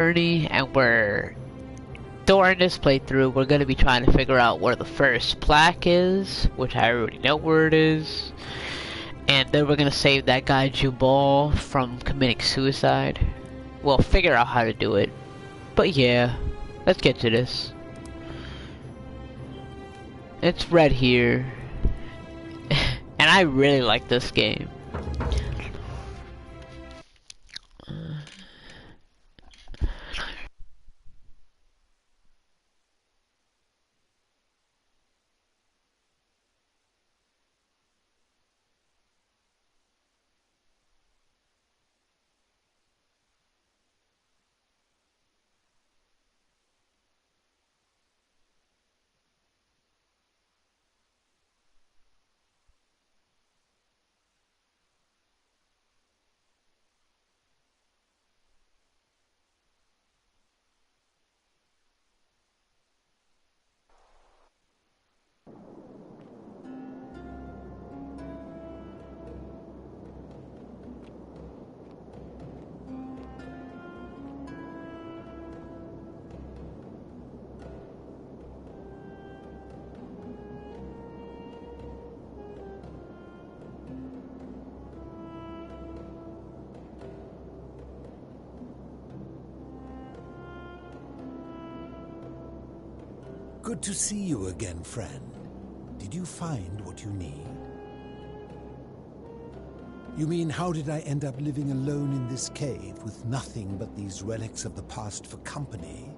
journey, and during this playthrough, we're gonna be trying to figure out where the first plaque is, which I already know where it is, and then we're gonna save that guy Jubal from committing suicide. Well, figure out how to do it. But yeah, let's get to this. It's red here, and I really like this game. Good to see you again, friend. Did you find what you need? You mean, how did I end up living alone in this cave with nothing but these relics of the past for company?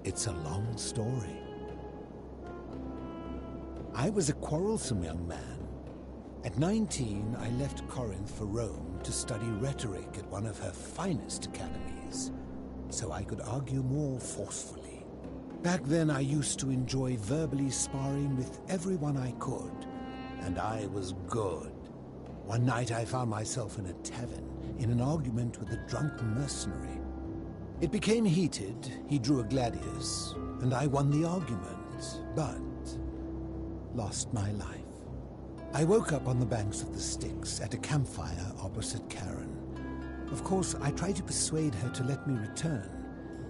It's a long story. I was a quarrelsome young man. At 19, I left Corinth for Rome to study rhetoric at one of her finest academies, so I could argue more forcefully. Back then, I used to enjoy verbally sparring with everyone I could, and I was good. One night, I found myself in a tavern in an argument with a drunken mercenary. It became heated. He drew a gladius, and I won the argument, but lost my life. I woke up on the banks of the Styx at a campfire opposite Karen. Of course, I tried to persuade her to let me return,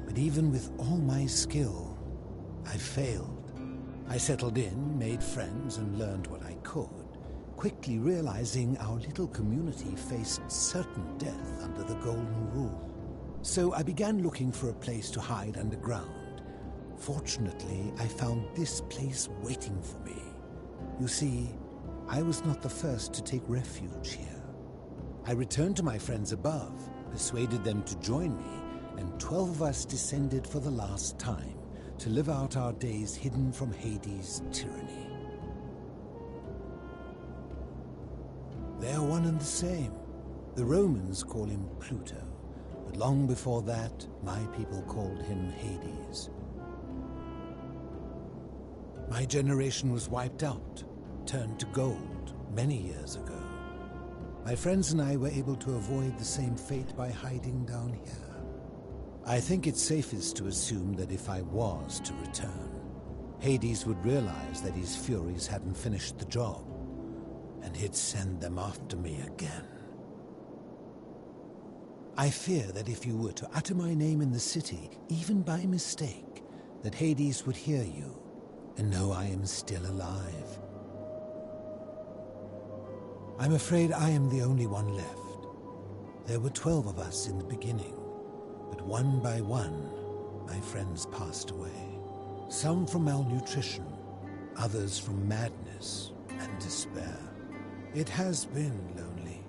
but even with all my skill, I failed. I settled in, made friends, and learned what I could, quickly realizing our little community faced certain death under the Golden Rule. So I began looking for a place to hide underground. Fortunately, I found this place waiting for me. You see, I was not the first to take refuge here. I returned to my friends above, persuaded them to join me, and 12 of us descended for the last time, to live out our days hidden from Hades' tyranny. They are one and the same. The Romans call him Pluto, but long before that, my people called him Hades. My generation was wiped out, turned to gold, many years ago. My friends and I were able to avoid the same fate by hiding down here. I think it's safest to assume that if I was to return, Hades would realize that his furies hadn't finished the job, and he'd send them after me again. I fear that if you were to utter my name in the city, even by mistake, that Hades would hear you and know I am still alive. I'm afraid I am the only one left. There were 12 of us in the beginning. But one by one, my friends passed away. Some from malnutrition, others from madness and despair. It has been lonely.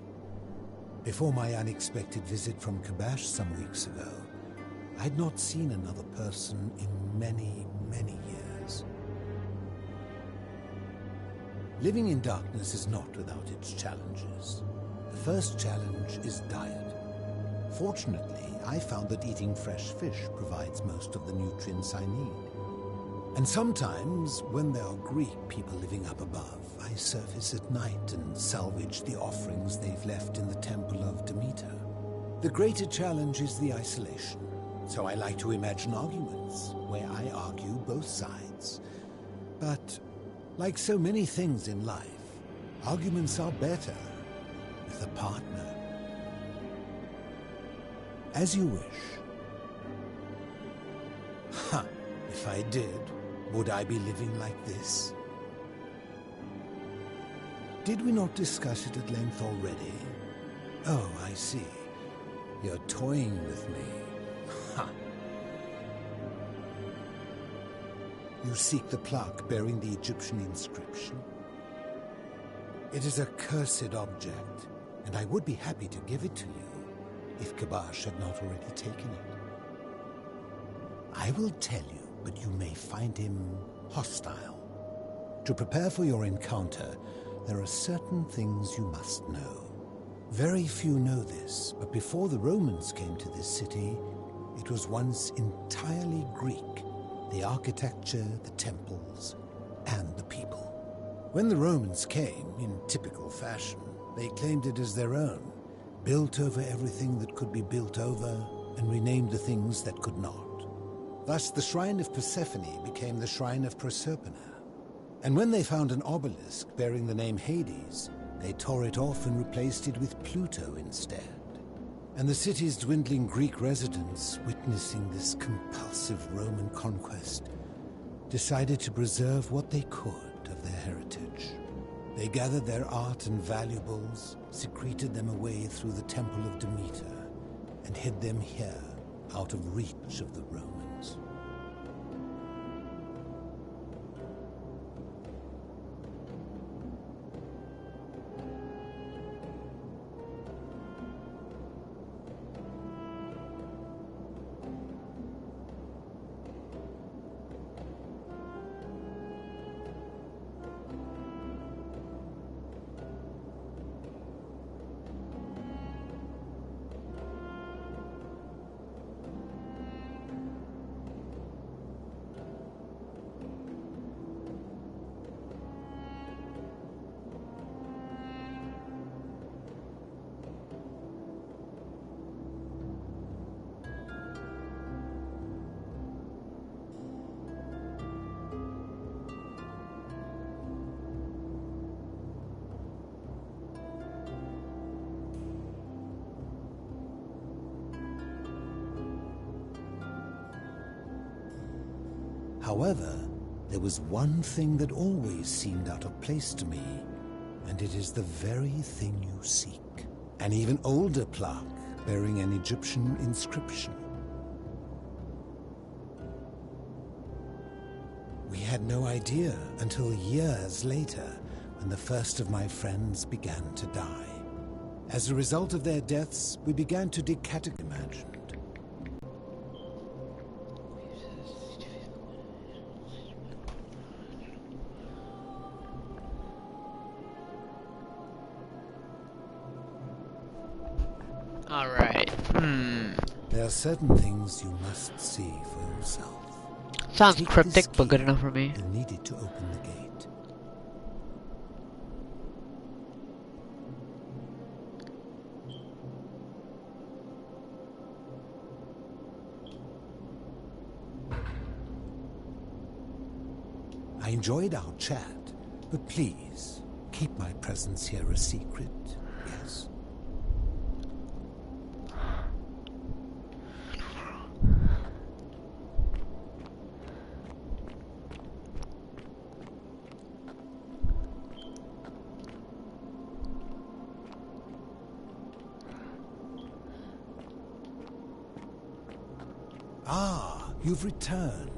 Before my unexpected visit from Kabash some weeks ago, I'd not seen another person in many, many years. Living in darkness is not without its challenges. The first challenge is diet. Fortunately, I found that eating fresh fish provides most of the nutrients I need. And sometimes, when there are Greek people living up above, I surface at night and salvage the offerings they've left in the temple of Demeter. The greater challenge is the isolation, so I like to imagine arguments, where I argue both sides. But, like so many things in life, arguments are better with a partner. As you wish. If I did, would I be living like this? Did we not discuss it at length already? Oh, I see. You're toying with me. Ha! You seek the plaque bearing the Egyptian inscription? It is a cursed object, and I would be happy to give it to you, if Kabash had not already taken it. I will tell you, but you may find him hostile. To prepare for your encounter, there are certain things you must know. Very few know this, but before the Romans came to this city, it was once entirely Greek. The architecture, the temples, and the people. When the Romans came, in typical fashion, they claimed it as their own, built over everything that could be built over, and renamed the things that could not. Thus, the shrine of Persephone became the shrine of Proserpina. And when they found an obelisk bearing the name Hades, they tore it off and replaced it with Pluto instead. And the city's dwindling Greek residents, witnessing this compulsive Roman conquest, decided to preserve what they could of their heritage. They gathered their art and valuables, secreted them away through the Temple of Demeter, and hid them here, out of reach of the Romans. However, there was one thing that always seemed out of place to me, and it is the very thing you seek. An even older plaque bearing an Egyptian inscription. We had no idea until years later, when the first of my friends began to die. As a result of their deaths, we began to imagine. Alright. There are certain things you must see for yourself. Sounds Take cryptic, this but good key. enough for me. You'll need it to open the gate. I enjoyed our chat, but please, keep my presence here a secret, yes? Ah, you've returned.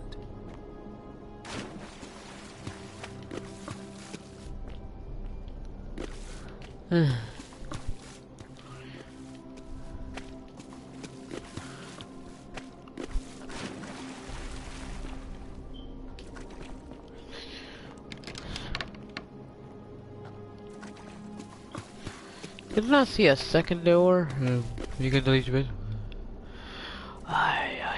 Did not see a second door. You can delete it. Aye, aye.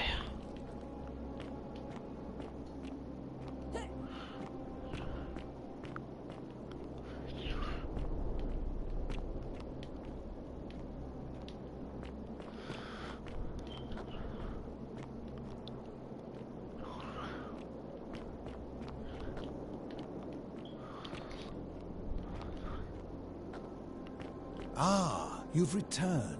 Ah, you've returned.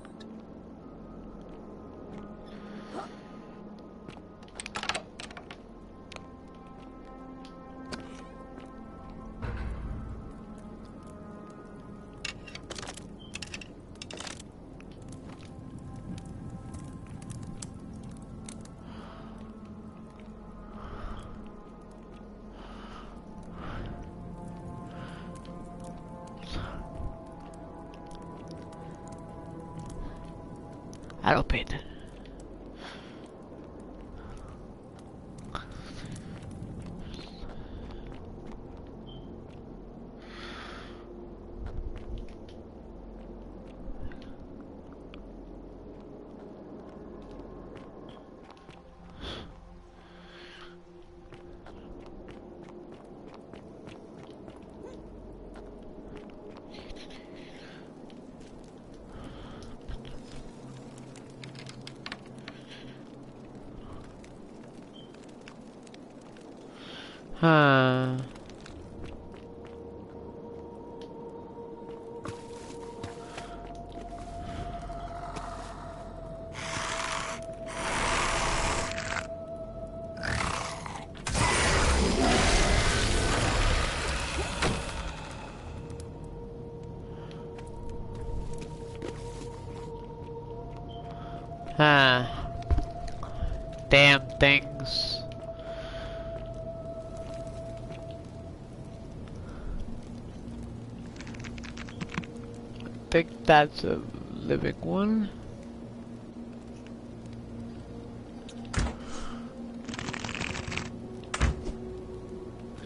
I don't pay attention. Huh. Huh. Damn things. I think that's a living one.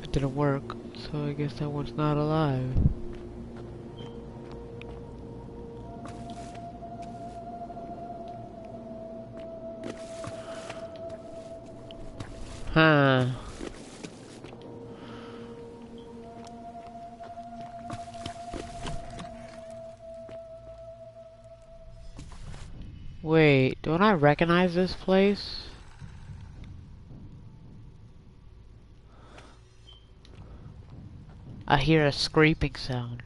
It didn't work, so I guess that one's not alive. Huh. Wait, don't I recognize this place? I hear a scraping sound.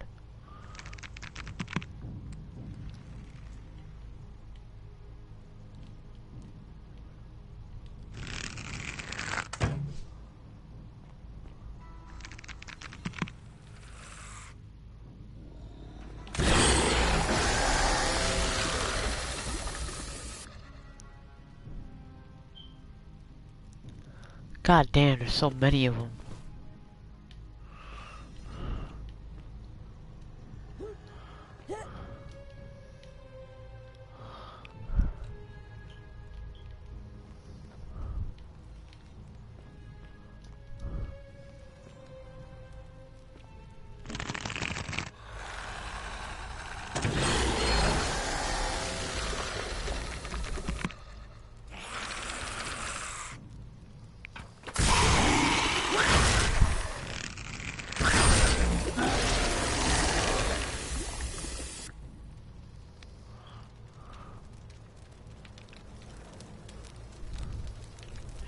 God damn, there's so many of them.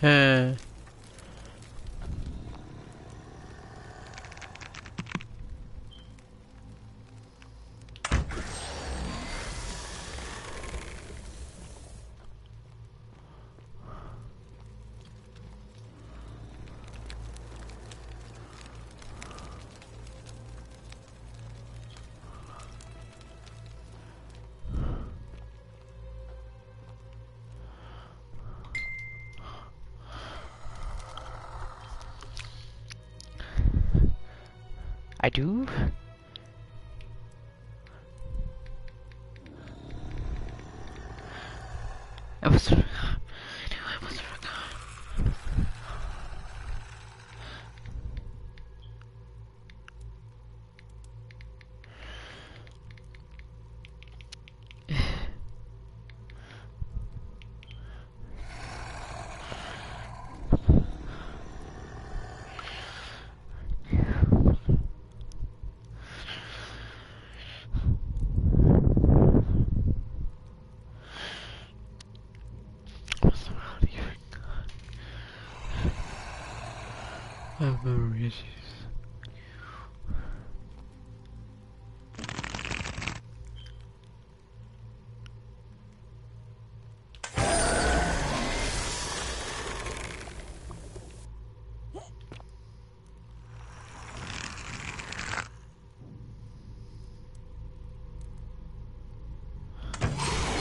Huh. I do? I was... I was I have memory issues.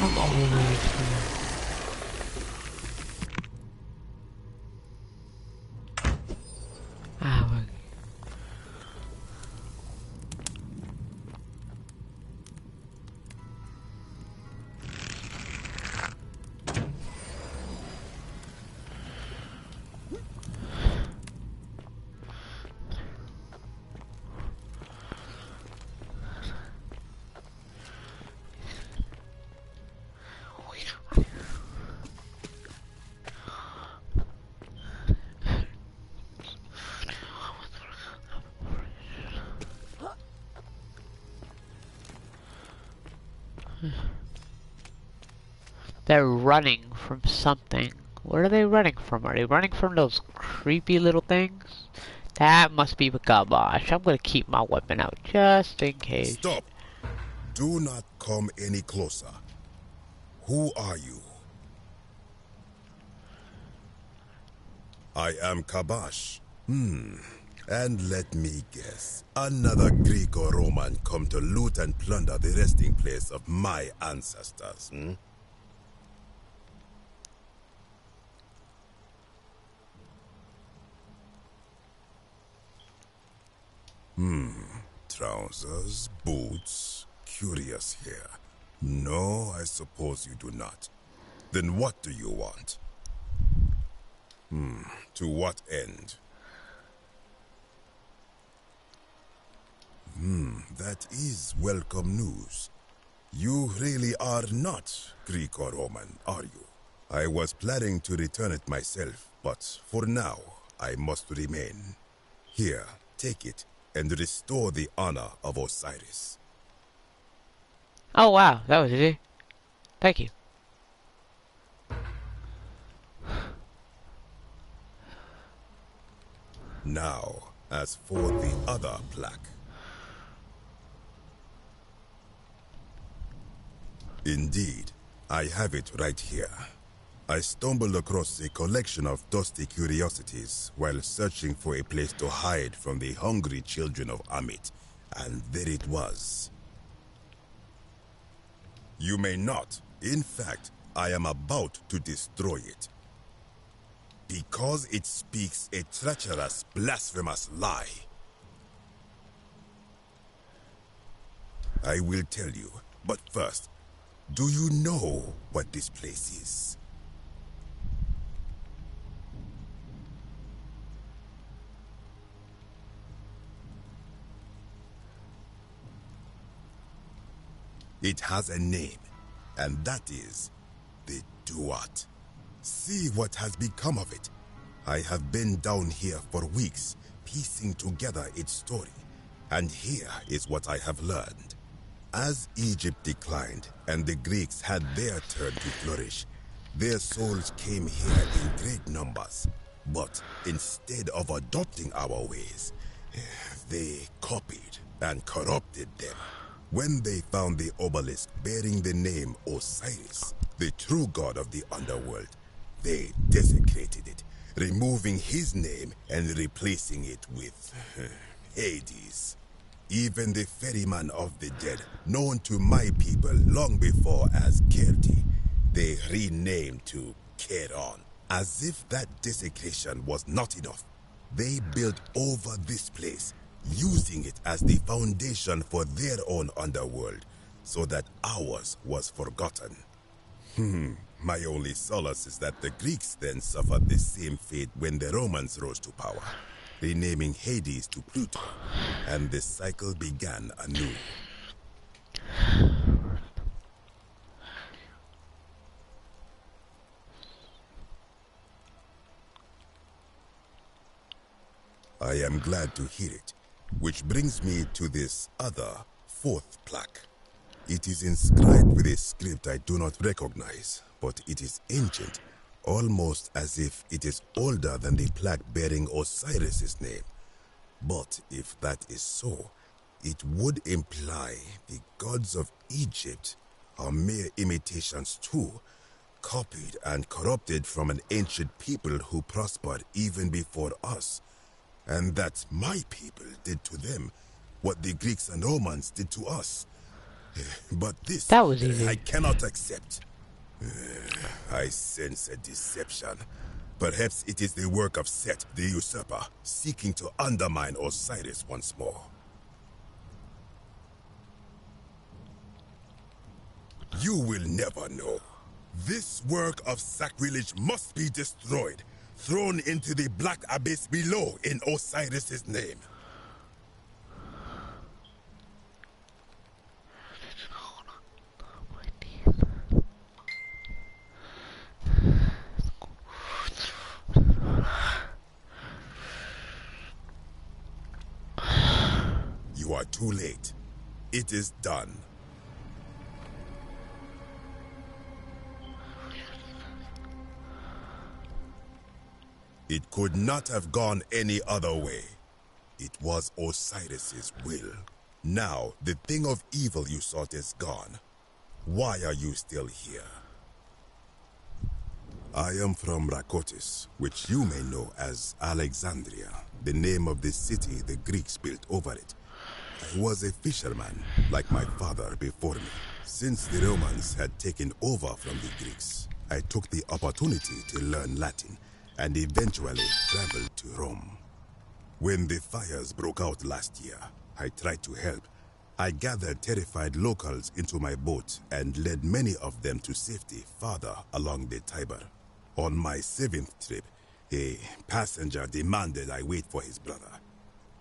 I'm always here. Ah, well. They're running from something. What are they running from? Are they running from those creepy little things? That must be Gabosh. I'm gonna keep my weapon out just in case. Stop! Do not come any closer. Who are you? I am Kabash. And let me guess. Another Greek or Roman come to loot and plunder the resting place of my ancestors, Trousers, boots, curious here. No, I suppose you do not. Then what do you want? To what end? That is welcome news. You really are not Greek or Roman, are you? I was planning to return it myself, but for now, I must remain. Here, take it, and restore the honor of Osiris. Oh wow, that was easy. Thank you. Now, as for the other plaque. Indeed, I have it right here. I stumbled across a collection of dusty curiosities while searching for a place to hide from the hungry children of Amit, and there it was. You may not. In fact, I am about to destroy it. Because it speaks a treacherous, blasphemous lie. I will tell you, but first, do you know what this place is? It has a name, and that is the Duat. See what has become of it. I have been down here for weeks, piecing together its story, and here is what I have learned. As Egypt declined and the Greeks had their turn to flourish, their souls came here in great numbers. But instead of adopting our ways, they copied and corrupted them. When they found the obelisk bearing the name Osiris, the true god of the underworld, they desecrated it, removing his name and replacing it with Hades. Even the ferryman of the dead, known to my people long before as Kerti, they renamed to Keron. As if that desecration was not enough, they built over this place, using it as the foundation for their own underworld, so that ours was forgotten. My only solace is that the Greeks then suffered the same fate when the Romans rose to power, renaming Hades to Pluto, and the cycle began anew. I am glad to hear it, which brings me to this other, fourth plaque. It is inscribed with a script I do not recognize, but it is ancient, almost as if it is older than the plaque bearing Osiris's name. But if that is so, it would imply the gods of Egypt are mere imitations too, copied and corrupted from an ancient people who prospered even before us. And that my people did to them what the Greeks and Romans did to us. But this, That was easy. I cannot accept. I sense a deception. Perhaps it is the work of Set, the usurper, seeking to undermine Osiris once more. You will never know. This work of sacrilege must be destroyed, thrown into the black abyss below in Osiris's name. You are too late. It is done. It could not have gone any other way. It was Osiris's will. Now, the thing of evil you sought is gone. Why are you still here? I am from Rakotis, which you may know as Alexandria, the name of the city the Greeks built over it. I was a fisherman, like my father before me. Since the Romans had taken over from the Greeks, I took the opportunity to learn Latin and eventually traveled to Rome. When the fires broke out last year, I tried to help. I gathered terrified locals into my boat and led many of them to safety farther along the Tiber. On my 7th trip, a passenger demanded I wait for his brother.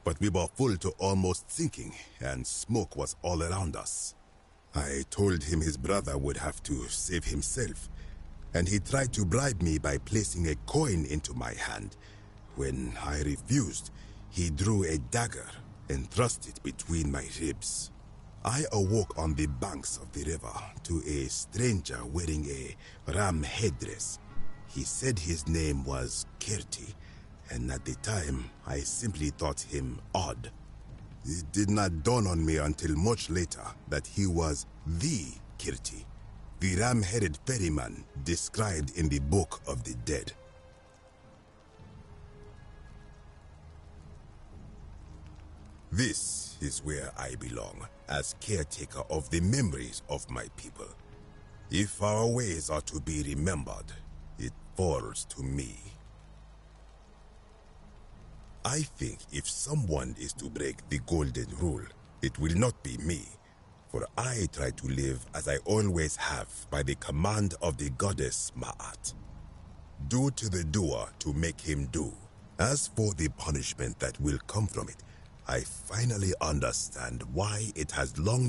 But we were full to almost sinking, and smoke was all around us. I told him his brother would have to save himself, and he tried to bribe me by placing a coin into my hand. When I refused, he drew a dagger and thrust it between my ribs. I awoke on the banks of the river to a stranger wearing a ram headdress. He said his name was Kirti, and at the time, I simply thought him odd. It did not dawn on me until much later that he was the Kirti, the ram-headed ferryman described in the Book of the Dead. This is where I belong, as caretaker of the memories of my people. If our ways are to be remembered, it falls to me. I think if someone is to break the golden rule, it will not be me, for I try to live as I always have by the command of the goddess Ma'at. Do to the doer to make him do. As for the punishment that will come from it, I finally understand why it has long been